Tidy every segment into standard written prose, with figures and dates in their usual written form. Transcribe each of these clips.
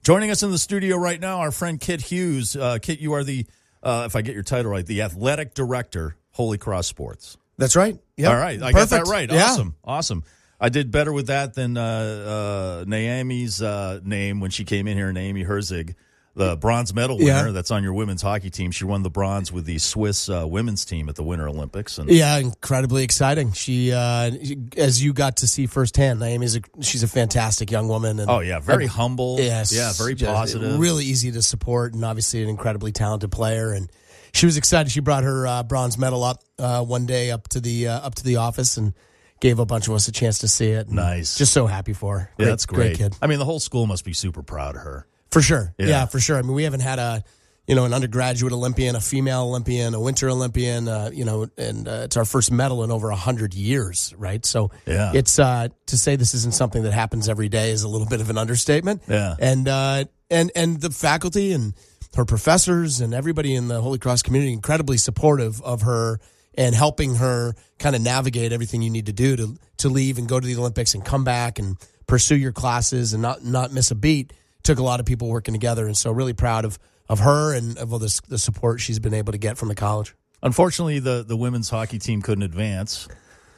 Joining us in the studio right now, our friend Kit Hughes. Kit, you are the, if I get your title right, the athletic director, Holy Cross Sports. That's right. Yep. All right. I got that right. Awesome. Yeah. Awesome. I did better with that than Naomi's name when she came in here, Naomi Herzig, the bronze medal winner that's on your women's hockey team. She won the bronze with the Swiss women's team at the Winter Olympics. And yeah, incredibly exciting. She, as you got to see firsthand, Naomi's she's a fantastic young woman. And very humble. Yes. Yeah, very positive. Really easy to support, and obviously an incredibly talented player. And she was excited. She brought her bronze medal up one day up to the office and gave a bunch of us a chance to see it. Nice. Just so happy for her. Yeah, that's great. Great kid. I mean, the whole school must be super proud of her. For sure. Yeah, for sure. I mean, we haven't had an undergraduate Olympian, a female Olympian, a winter Olympian, and it's our first medal in over 100 years, right? So it's to say this isn't something that happens every day is a little bit of an understatement. Yeah. And the faculty and her professors and everybody in the Holy Cross community incredibly supportive of her and helping her kind of navigate everything you need to do to leave and go to the Olympics and come back and pursue your classes and not miss a beat. Took a lot of people working together, and so really proud of her and of all the support she's been able to get from the college. Unfortunately, the women's hockey team couldn't advance,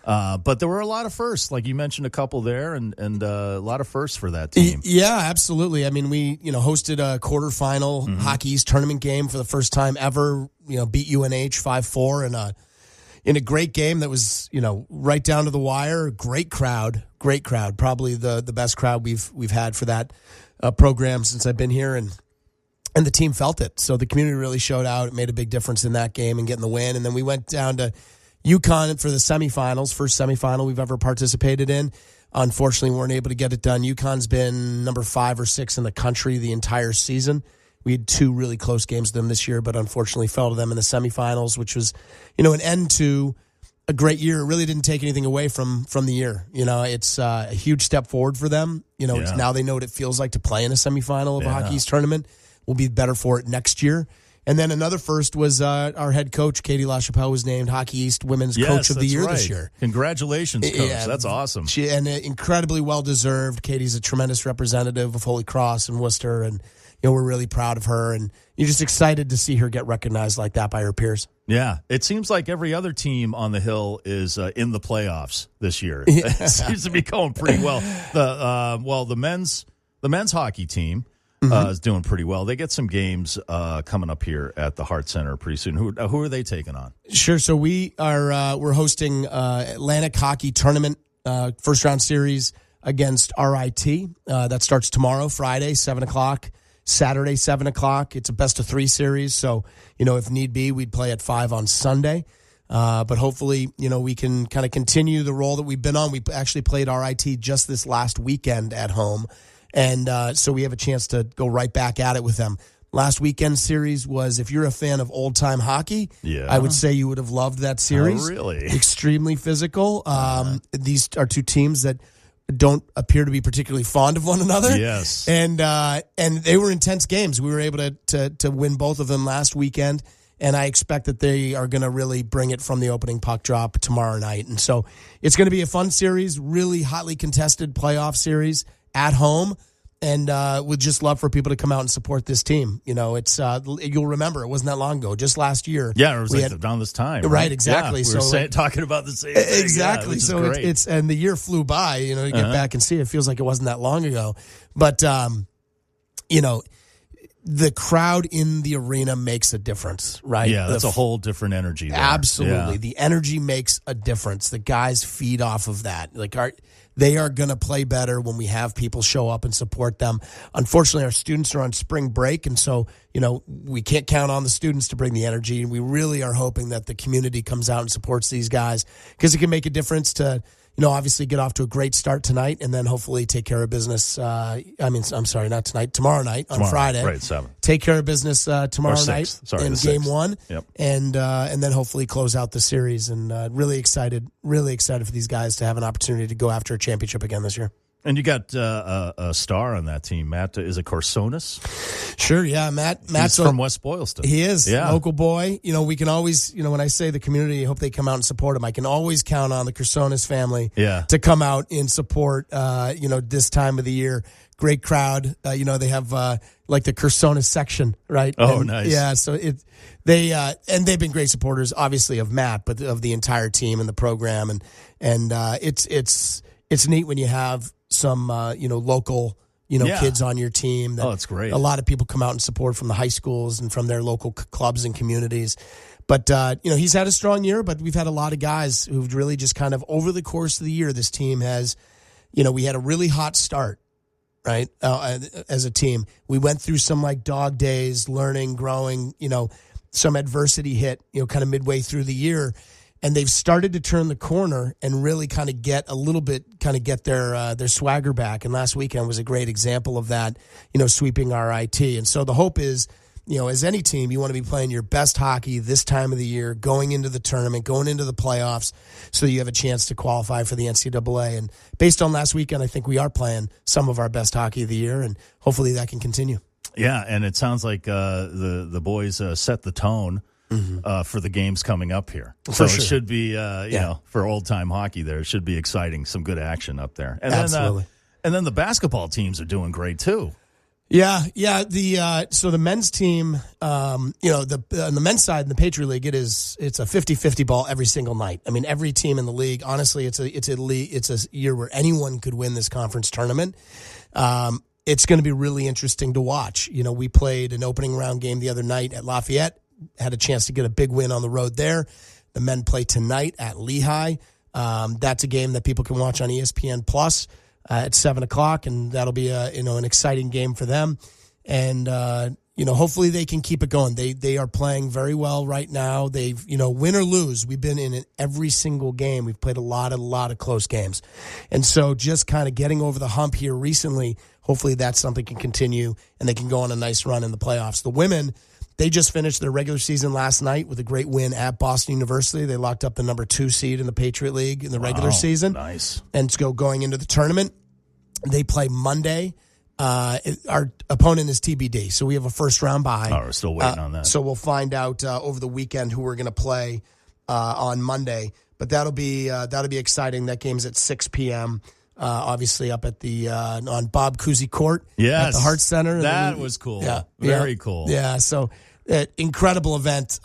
but there were a lot of firsts, like you mentioned a couple there, and a lot of firsts for that team. Yeah, absolutely. I mean, we hosted a quarterfinal Hockey East tournament game for the first time ever. Beat UNH 5-4 in a great game that was right down to the wire. Great crowd, probably the best crowd we've had for that program since I've been here, and the team felt it. So the community really showed out. It made a big difference in that game and getting the win. And then we went down to UConn for the semifinals, first semifinal we've ever participated in. Unfortunately, we weren't able to get it done. UConn's been number 5 or 6 in the country the entire season. We had 2 really close games with them this year, but unfortunately fell to them in the semifinals, which was, an end to a great year. It really didn't take anything away from the year. It's a huge step forward for them. It's now they know what it feels like to play in a semifinal of a Hockey East tournament. We'll be better for it next year. And then another first was our head coach, Katie LaChapelle, was named Hockey East Women's Coach of the Year this year. Congratulations, Coach. Yeah, that's awesome. And incredibly well-deserved. Katie's a tremendous representative of Holy Cross and Worcester, and we're really proud of her. And you're just excited to see her get recognized like that by her peers. Yeah, it seems like every other team on the Hill is in the playoffs this year. It seems to be going pretty well. The men's hockey team is doing pretty well. They get some games coming up here at the Hart Center pretty soon. Who are they taking on? Sure. So we're hosting Atlantic Hockey Tournament first round series against RIT. That starts tomorrow, Friday, 7:00. Saturday, 7:00. It's a best-of-3 series, so, if need be, we'd play at 5 on Sunday. But hopefully, we can kind of continue the role that we've been on. We actually played RIT just this last weekend at home, and so we have a chance to go right back at it with them. Last weekend series was, if you're a fan of old-time hockey, I would say you would have loved that series. Oh, really? Extremely physical. These are 2 teams that don't appear to be particularly fond of one another. Yes. And they were intense games. We were able to win both of them last weekend, and I expect that they are going to really bring it from the opening puck drop tomorrow night. And so it's going to be a fun series, really hotly contested playoff series at home, and would just love for people to come out and support this team. It's you'll remember it wasn't that long ago, just last year. Yeah, it was around this time. Right, exactly. Yeah, we were talking about the same thing. Exactly. So it's and the year flew by. To get back and see it feels like it wasn't that long ago. But the crowd in the arena makes a difference, right? Yeah, that's a whole different energy there. Absolutely. Yeah. The energy makes a difference. The guys feed off of that. They are going to play better when we have people show up and support them. Unfortunately, our students are on spring break, and so, we can't count on the students to bring the energy, and we really are hoping that the community comes out and supports these guys because it can make a difference to, obviously get off to a great start tonight and then hopefully take care of business. Not tonight, tomorrow night on Friday. Right, 7. Take care of business tomorrow night in game 1. Yep. And then hopefully close out the series. And really excited for these guys to have an opportunity to go after a championship again this year. And you got a star on that team, Matt. Is it Corsonis? Sure, yeah. Matt's from West Boylston. He is, local boy. We can always, when I say the community, I hope they come out and support him. I can always count on the Corsonis family to come out and support, this time of the year. great crowd. They have like the Cursona section, right? Oh, nice. Yeah, so they've been great supporters, obviously, of Matt, but of the entire team and the program, and it's neat when you have some local kids on your team. It's great. A lot of people come out and support from the high schools and from their local clubs and communities. But, he's had a strong year, but we've had a lot of guys who've really just kind of over the course of the year, this team has, we had a really hot start, right? As a team, we went through some like dog days, learning, growing, some adversity hit, kind of midway through the year. And they've started to turn the corner and really kind of get their swagger back. And last weekend was a great example of that, sweeping our IT. And so the hope is, as any team, you want to be playing your best hockey this time of the year, going into the tournament, going into the playoffs, so you have a chance to qualify for the NCAA. And based on last weekend, I think we are playing some of our best hockey of the year, and hopefully that can continue. Yeah, and it sounds like the boys set the tone for the games coming up here. So it should be, for old-time hockey there, it should be exciting, some good action up there. And Absolutely. Then the basketball teams are doing great, too. Yeah. So the men's team, on the men's side in the Patriot League, it's a 50-50 ball every single night. I mean, every team in the league, honestly, it's a year where anyone could win this conference tournament. It's going to be really interesting to watch. We played an opening round game the other night at Lafayette, had a chance to get a big win on the road there. The men play tonight at Lehigh. That's a game that people can watch on ESPN Plus. At 7:00, and that'll be an exciting game for them. And hopefully they can keep it going. They are playing very well right now. They've win or lose, we've been in every single game. We've played a lot of close games, and so just kind of getting over the hump here recently. Hopefully that's something can continue, and they can go on a nice run in the playoffs. The women, they just finished their regular season last night with a great win at Boston University. They locked up the number 2 seed in the Patriot League in the regular season. Nice. And going into the tournament, they play Monday. Our opponent is TBD, so we have a first round bye. Oh, we're still waiting on that. So we'll find out over the weekend who we're going to play on Monday. But that'll be exciting. That game's at 6 p.m. Obviously up at the on Bob Cousy Court at the Hart Center. That was cool. Yeah, very cool. Yeah, so incredible event.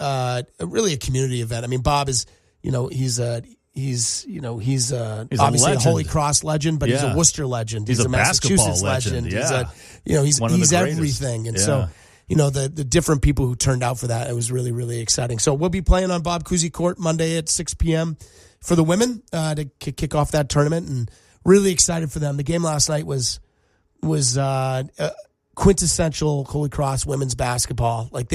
Really a community event. I mean, Bob is he's obviously a Holy Cross legend, but he's a Worcester legend. He's a Massachusetts legend. Yeah. He's everything. And so the different people who turned out for that, it was really, really exciting. So we'll be playing on Bob Cousy Court Monday at 6 p.m. for the women to kick off that tournament, and really excited for them. The game last night was quintessential Holy Cross women's basketball. Like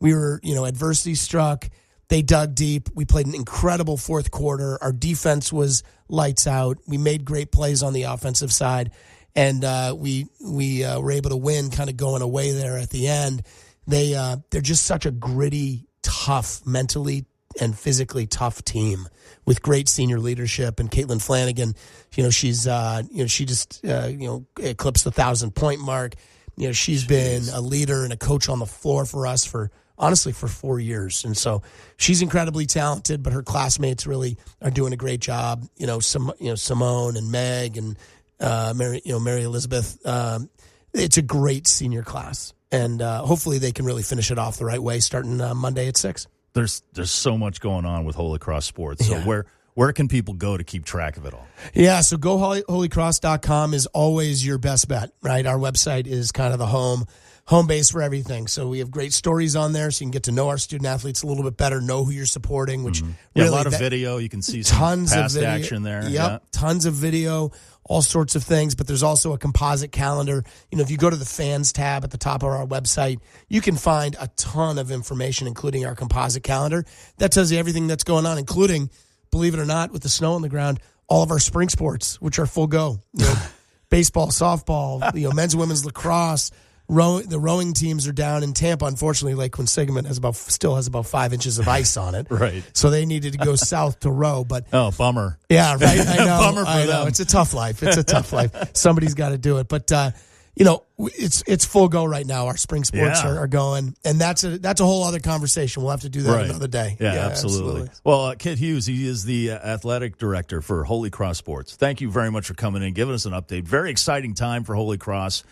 we were adversity struck. They dug deep. We played an incredible fourth quarter. Our defense was lights out. We made great plays on the offensive side, and we were able to win, kind of going away there at the end. They're just such a gritty, tough, mentally and physically tough team with great senior leadership. And Caitlin Flanagan, she just eclipsed the 1,000-point mark. She's been a leader and a coach on the floor for us for 4 years. And so she's incredibly talented, but her classmates really are doing a great job. Simone and Meg and Mary Elizabeth. It's a great senior class, and hopefully they can really finish it off the right way starting Monday at 6. There's so much going on with Holy Cross sports. So where can people go to keep track of it all? Yeah, so go holycross.com is always your best bet, right? Our website is kind of the home base for everything. So we have great stories on there, so you can get to know our student athletes a little bit better, know who you're supporting, which really, a lot of video. You can see some past action there. Yep, tons of video, all sorts of things. But there's also a composite calendar. If you go to the fans tab at the top of our website, you can find a ton of information, including our composite calendar. That tells you everything that's going on, including, believe it or not, with the snow on the ground, all of our spring sports, which are full go. Baseball, softball, men's and women's lacrosse. The rowing teams are down in Tampa. Unfortunately, Lake Quinsigamond still has about 5 inches of ice on it. Right. So they needed to go south to row. But bummer. Yeah, right. I know. Bummer for them. It's a tough life. Somebody's got to do it. But it's full go right now. Our spring sports Yeah. are going, and that's a whole other conversation. We'll have to do that another day. Yeah, absolutely. Well, Kit Hughes, he is the athletic director for Holy Cross Sports. Thank you very much for coming in, giving us an update. Very exciting time for Holy Cross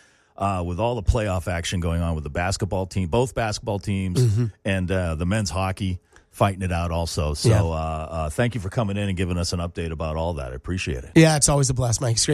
with all the playoff action going on with the basketball team, both basketball teams, and the men's hockey fighting it out also. So thank you for coming in and giving us an update about all that. I appreciate it. Yeah, it's always a blast, Mike. It's great